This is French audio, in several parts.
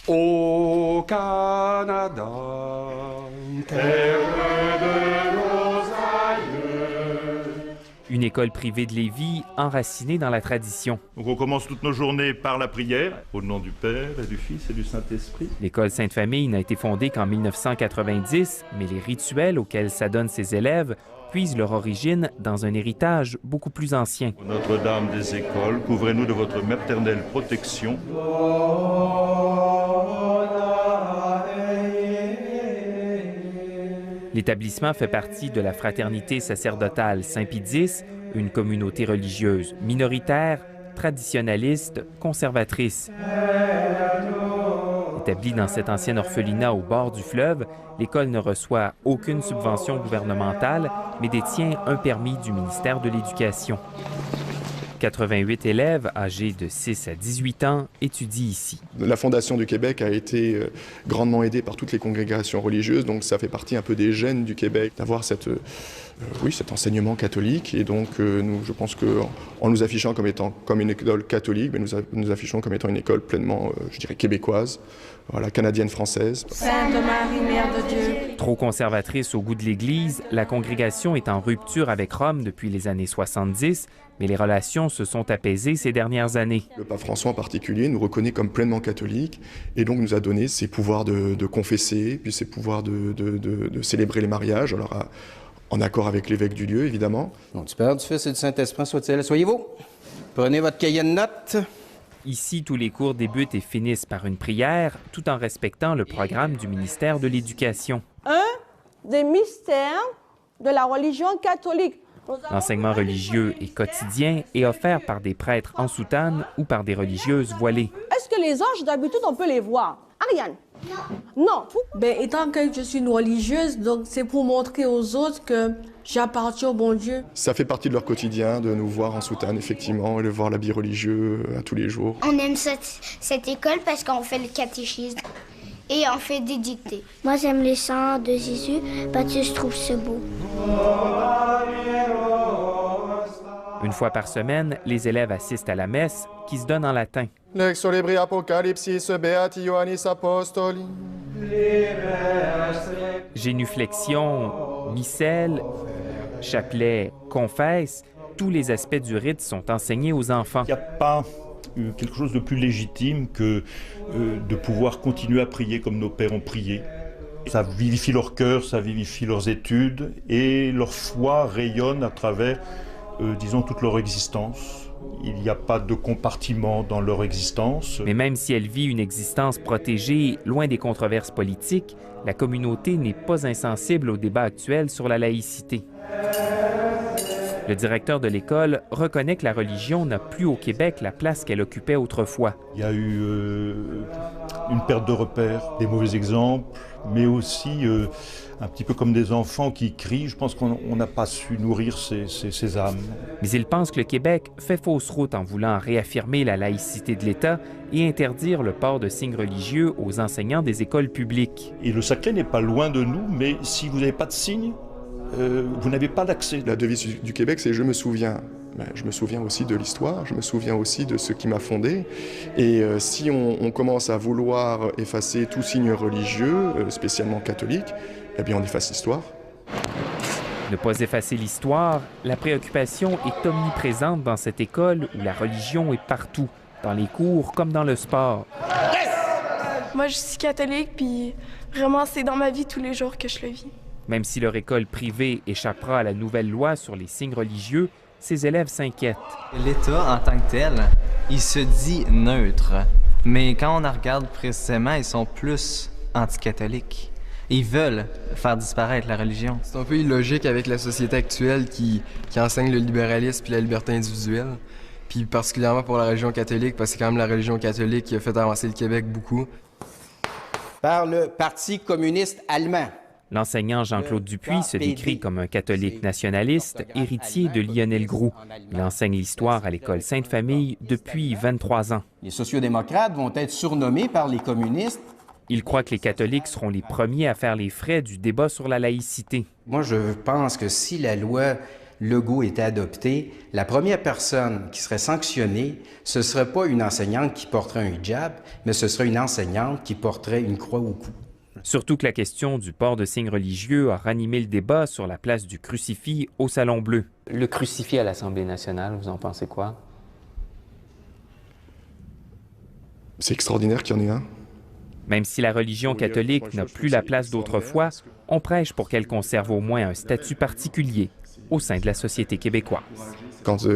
Au Canada, terre de nos aïeux. Une école privée de Lévis, enracinée dans la tradition. Donc on commence toutes nos journées par la prière, au nom du Père et du Fils et du Saint-Esprit. L'école Sainte-Famille n'a été fondée qu'en 1990, mais les rituels auxquels s'adonnent ses élèves puisent leur origine dans un héritage beaucoup plus ancien. Notre-Dame des écoles, couvrez-nous de votre maternelle protection. L'établissement fait partie de la fraternité sacerdotale Saint-Pie X, une communauté religieuse minoritaire, traditionnaliste, conservatrice. Établie dans cet ancien orphelinat au bord du fleuve, l'école ne reçoit aucune subvention gouvernementale, mais détient un permis du ministère de l'Éducation. 88 élèves âgés de 6 à 18 ans étudient ici. La Fondation du Québec a été grandement aidée par toutes les congrégations religieuses, donc ça fait partie un peu des gènes du Québec d'avoir cet enseignement catholique. Et donc je pense qu'en nous affichant comme une école catholique, mais nous affichons comme étant une école pleinement, je dirais, québécoise, voilà, canadienne-française. Sainte Marie, Mère de Dieu. Trop conservatrice au goût de l'Église, la congrégation est en rupture avec Rome depuis les années 70, mais les relations se sont apaisées ces dernières années. Le pape François en particulier nous reconnaît comme pleinement catholique et donc nous a donné ses pouvoirs de confesser, puis ses pouvoirs de célébrer les mariages, alors en accord avec l'évêque du lieu, évidemment. Au nom du Père, du Fils et du Saint-Esprit, soit-il. Asseyez-vous. Prenez votre cahier de notes. Ici, tous les cours débutent et finissent par une prière, tout en respectant le programme du ministère de l'Éducation. Un des mystères de la religion catholique. L'enseignement religieux est quotidien et offert par des prêtres en soutane ou par des religieuses voilées. Est-ce que les anges, d'habitude, on peut les voir? Ariane? Non. Ben, étant que je suis une religieuse, donc c'est pour montrer aux autres que j'appartiens au bon Dieu. Ça fait partie de leur quotidien de nous voir en soutane, effectivement, et de voir l'habit religieux à tous les jours. On aime cette école parce qu'on fait le catéchisme et on fait des dictées. Moi, j'aime les chants de Jésus parce que je trouve ça beau. Une fois par semaine, les élèves assistent à la messe qui se donne en latin. Lex solebri apocalypsis beati Ioannis apostoli. Génuflexion, missel, chapelet, confesse, tous les aspects du rite sont enseignés aux enfants. Il n'y a pas quelque chose de plus légitime que de pouvoir continuer à prier comme nos pères ont prié. Ça vivifie leur cœur, ça vivifie leurs études et leur foi rayonne à travers, disons, toute leur existence. Il n'y a pas de compartiment dans leur existence. Mais même si elle vit une existence protégée, loin des controverses politiques, la communauté n'est pas insensible au débat actuel sur la laïcité. Le directeur de l'école reconnaît que la religion n'a plus au Québec la place qu'elle occupait autrefois. Il y a eu une perte de repères, des mauvais exemples, mais aussi un petit peu comme des enfants qui crient. Je pense qu'on n'a pas su nourrir ces âmes. Mais il pense que le Québec fait fausse route en voulant réaffirmer la laïcité de l'État et interdire le port de signes religieux aux enseignants des écoles publiques. Et le sacré n'est pas loin de nous, mais si vous n'avez pas de signes, vous n'avez pas d'accès. La devise du Québec, c'est « je me souviens ». Je me souviens aussi de l'histoire, je me souviens aussi de ce qui m'a fondé. Et si on commence à vouloir effacer tout signe religieux, spécialement catholique, eh bien on efface l'histoire. Ne pas effacer l'histoire, la préoccupation est omniprésente dans cette école où la religion est partout, dans les cours comme dans le sport. Moi, je suis catholique, puis vraiment, c'est dans ma vie tous les jours que je le vis. Même si leur école privée échappera à la nouvelle loi sur les signes religieux, ses élèves s'inquiètent. L'État, en tant que tel, il se dit neutre. Mais quand on en regarde précisément, ils sont plus anticatholiques. Ils veulent faire disparaître la religion. C'est un peu illogique avec la société actuelle qui enseigne le libéralisme et la liberté individuelle. Puis particulièrement pour la religion catholique, parce que c'est quand même la religion catholique qui a fait avancer le Québec beaucoup. Par le Parti communiste allemand. L'enseignant Jean-Claude Dupuis se décrit comme un catholique nationaliste, héritier de Lionel Groulx. Il enseigne l'histoire à l'école Sainte-Famille depuis 23 ans. Les sociodémocrates vont être surnommés par les communistes. Il croit que les catholiques seront les premiers à faire les frais du débat sur la laïcité. Moi, je pense que si la loi Legault était adopté, la première personne qui serait sanctionnée, ce ne serait pas une enseignante qui porterait un hijab, mais ce serait une enseignante qui porterait une croix au cou. Surtout que la question du port de signes religieux a ranimé le débat sur la place du crucifix au Salon Bleu. Le crucifix à l'Assemblée nationale, vous en pensez quoi? C'est extraordinaire qu'il y en ait un. Même si la religion catholique n'a plus la place d'autrefois, on prêche pour qu'elle conserve au moins un statut particulier au sein de la société québécoise. Quand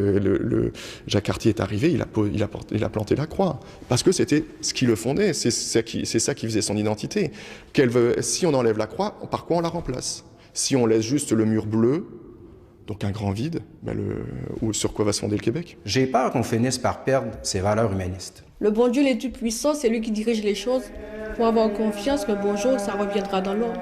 Jacques Cartier est arrivé, il a planté la croix. Parce que c'était ce qui le fondait, c'est ça qui faisait son identité. Si on enlève la croix, par quoi on la remplace? Si on laisse juste le mur bleu, donc un grand vide, sur quoi va se fonder le Québec? J'ai peur qu'on finisse par perdre ses valeurs humanistes. Le bon Dieu, il est tout puissant, c'est lui qui dirige les choses. Pour avoir confiance que bon jour, ça reviendra dans l'ordre.